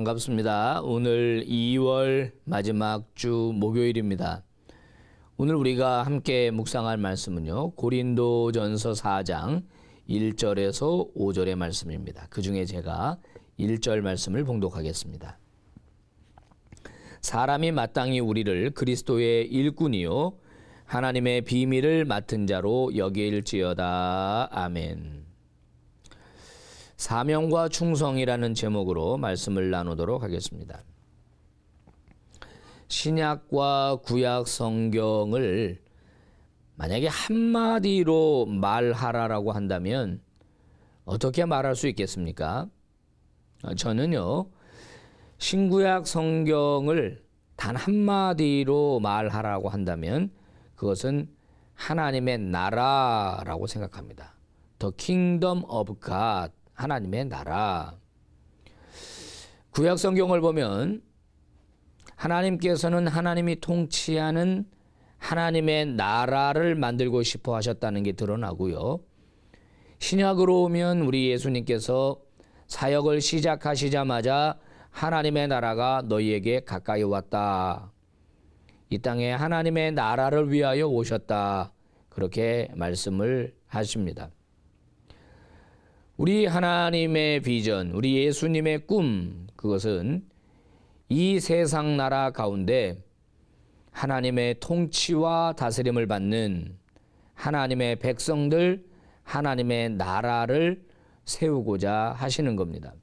반갑습니다. 오늘 2월 마지막 주 목요일입니다. 오늘 우리가 함께 묵상할 말씀은요, 고린도전서 4장 1절에서 5절의 말씀입니다. 그 중에 제가 1절 말씀을 봉독하겠습니다. 사람이 마땅히 우리를 그리스도의 일꾼이요 하나님의 비밀을 맡은 자로 여길지어다. 아멘. 사명과 충성이라는 제목으로 말씀을 나누도록 하겠습니다. 신약과 구약 성경을 만약에 한마디로 말하라라고 한다면 어떻게 말할 수 있겠습니까? 저는요, 신구약 성경을 단 한마디로 말하라고 한다면 그것은 하나님의 나라라고 생각합니다. The Kingdom of God. 하나님의 나라. 구약 성경을 보면 하나님께서는 하나님이 통치하는 하나님의 나라를 만들고 싶어 하셨다는 게 드러나고요. 신약으로 오면 우리 예수님께서 사역을 시작하시자마자 하나님의 나라가 너희에게 가까이 왔다. 이 땅에 하나님의 나라를 위하여 오셨다. 그렇게 말씀을 하십니다. 우리 하나님의 비전, 우리 예수님의 꿈, 그것은 이 세상 나라 가운데 하나님의 통치와 다스림을 받는 하나님의 백성들, 하나님의 나라를 세우고자 하시는 겁니다.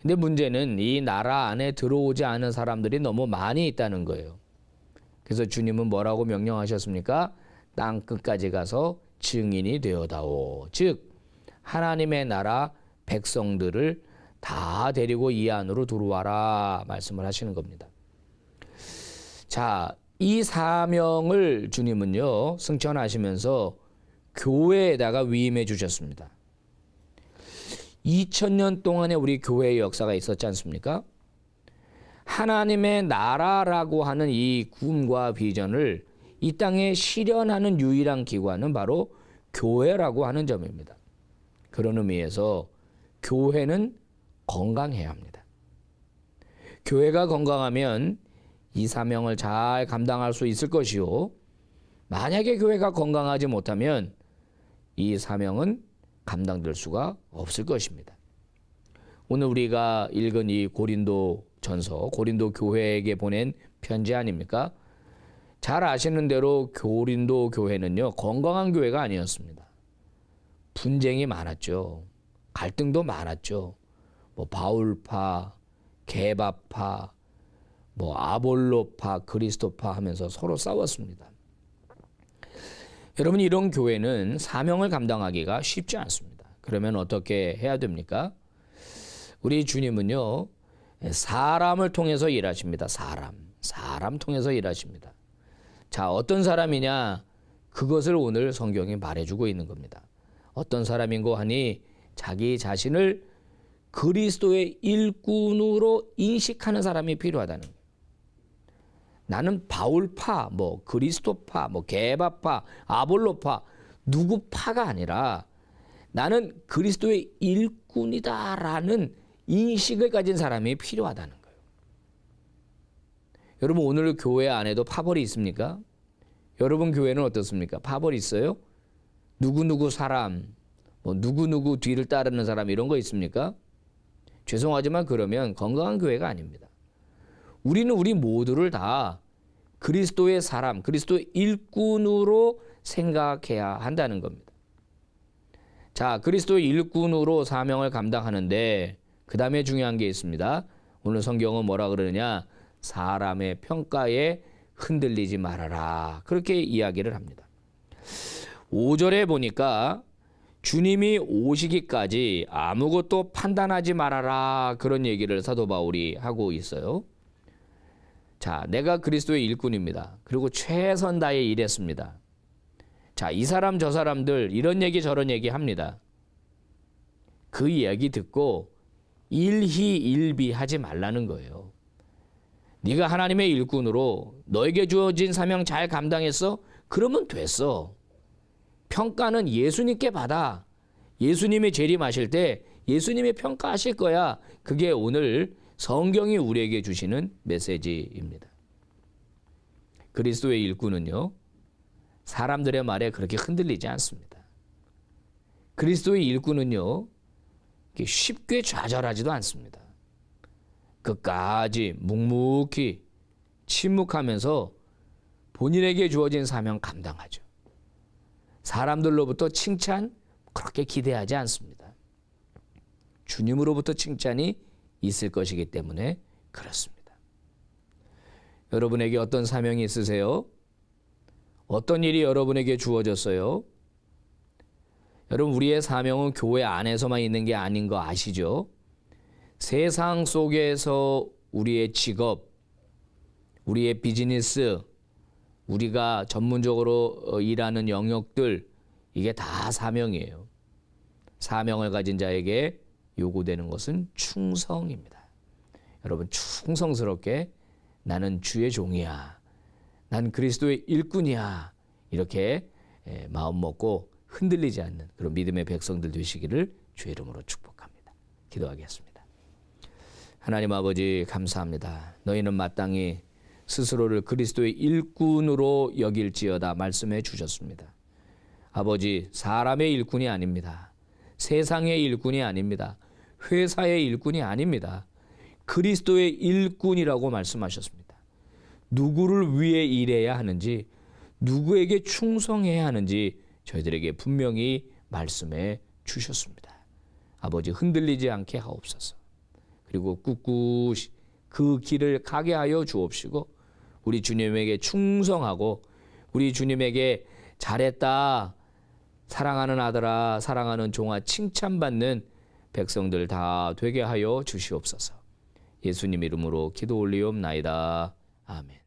근데 문제는 이 나라 안에 들어오지 않은 사람들이 너무 많이 있다는 거예요. 그래서 주님은 뭐라고 명령하셨습니까? 땅 끝까지 가서 증인이 되어다오. 즉 하나님의 나라 백성들을 다 데리고 이 안으로 들어와라 말씀을 하시는 겁니다. 자, 이 사명을 주님은요, 승천하시면서 교회에다가 위임해 주셨습니다. 2000년 동안의 우리 교회의 역사가 있었지 않습니까? 하나님의 나라라고 하는 이 꿈과 비전을 이 땅에 실현하는 유일한 기관은 바로 교회라고 하는 점입니다. 그런 의미에서 교회는 건강해야 합니다. 교회가 건강하면 이 사명을 잘 감당할 수 있을 것이요. 만약에 교회가 건강하지 못하면 이 사명은 감당될 수가 없을 것입니다. 오늘 우리가 읽은 이 고린도전서, 고린도 교회에게 보낸 편지 아닙니까? 잘 아시는 대로 고린도 교회는요, 건강한 교회가 아니었습니다. 분쟁이 많았죠. 갈등도 많았죠. 바울파, 게바파, 아볼로파, 그리스도파 하면서 서로 싸웠습니다. 여러분, 이런 교회는 사명을 감당하기가 쉽지 않습니다. 그러면 어떻게 해야 됩니까? 우리 주님은요, 사람을 통해서 일하십니다. 사람 통해서 일하십니다. 자, 어떤 사람이냐? 그것을 오늘 성경이 말해주고 있는 겁니다. 어떤 사람인고 하니 자기 자신을 그리스도의 일꾼으로 인식하는 사람이 필요하다는 거예요. 나는 바울파, 그리스도파, 게바파, 아볼로파, 누구 파가 아니라 나는 그리스도의 일꾼이다라는 인식을 가진 사람이 필요하다는 거예요. 여러분, 오늘 교회 안에도 파벌이 있습니까? 여러분 교회는 어떻습니까? 파벌이 있어요? 누구누구 사람, 누구누구 뒤를 따르는 사람 이런 거 있습니까? 죄송하지만 그러면 건강한 교회가 아닙니다. 우리는 우리 모두를 다 그리스도의 사람, 그리스도의 일꾼으로 생각해야 한다는 겁니다. 자, 그리스도의 일꾼으로 사명을 감당하는데 그 다음에 중요한 게 있습니다. 오늘 성경은 뭐라 그러느냐? 사람의 평가에 흔들리지 말아라. 그렇게 이야기를 합니다. 5절에 보니까 주님이 오시기까지 아무것도 판단하지 말아라. 그런 얘기를 사도 바울이 하고 있어요. 자, 내가 그리스도의 일꾼입니다. 그리고 최선 다해 일했습니다. 자, 이 사람 저 사람들 이런 얘기 저런 얘기 합니다. 그 이야기 듣고 일희일비하지 말라는 거예요. 네가 하나님의 일꾼으로 너에게 주어진 사명 잘 감당했어? 그러면 됐어. 평가는 예수님께 받아. 예수님이 재림하실 때 예수님이 평가하실 거야. 그게 오늘 성경이 우리에게 주시는 메시지입니다. 그리스도의 일꾼은요, 사람들의 말에 그렇게 흔들리지 않습니다. 그리스도의 일꾼은요, 쉽게 좌절하지도 않습니다. 끝까지 묵묵히 침묵하면서 본인에게 주어진 사명 감당하죠. 사람들로부터 칭찬 그렇게 기대하지 않습니다. 주님으로부터 칭찬이 있을 것이기 때문에 그렇습니다. 여러분에게 어떤 사명이 있으세요? 어떤 일이 여러분에게 주어졌어요? 여러분, 우리의 사명은 교회 안에서만 있는 게 아닌 거 아시죠? 세상 속에서 우리의 직업, 우리의 비즈니스, 우리가 전문적으로 일하는 영역들, 이게 다 사명이에요. 사명을 가진 자에게 요구되는 것은 충성입니다. 여러분, 충성스럽게 나는 주의 종이야, 난 그리스도의 일꾼이야, 이렇게 마음 먹고 흔들리지 않는 그런 믿음의 백성들 되시기를 주의 이름으로 축복합니다. 기도하겠습니다. 하나님 아버지, 감사합니다. 너희는 마땅히 스스로를 그리스도의 일꾼으로 여길지어다 말씀해 주셨습니다. 아버지, 사람의 일꾼이 아닙니다. 세상의 일꾼이 아닙니다. 회사의 일꾼이 아닙니다. 그리스도의 일꾼이라고 말씀하셨습니다. 누구를 위해 일해야 하는지, 누구에게 충성해야 하는지 저희들에게 분명히 말씀해 주셨습니다. 아버지, 흔들리지 않게 하옵소서. 그리고 꿋꿋이 그 길을 가게 하여 주옵시고, 우리 주님에게 충성하고 우리 주님에게 잘했다, 사랑하는 아들아, 사랑하는 종아 칭찬받는 백성들 다 되게 하여 주시옵소서. 예수님 이름으로 기도 올리옵나이다. 아멘.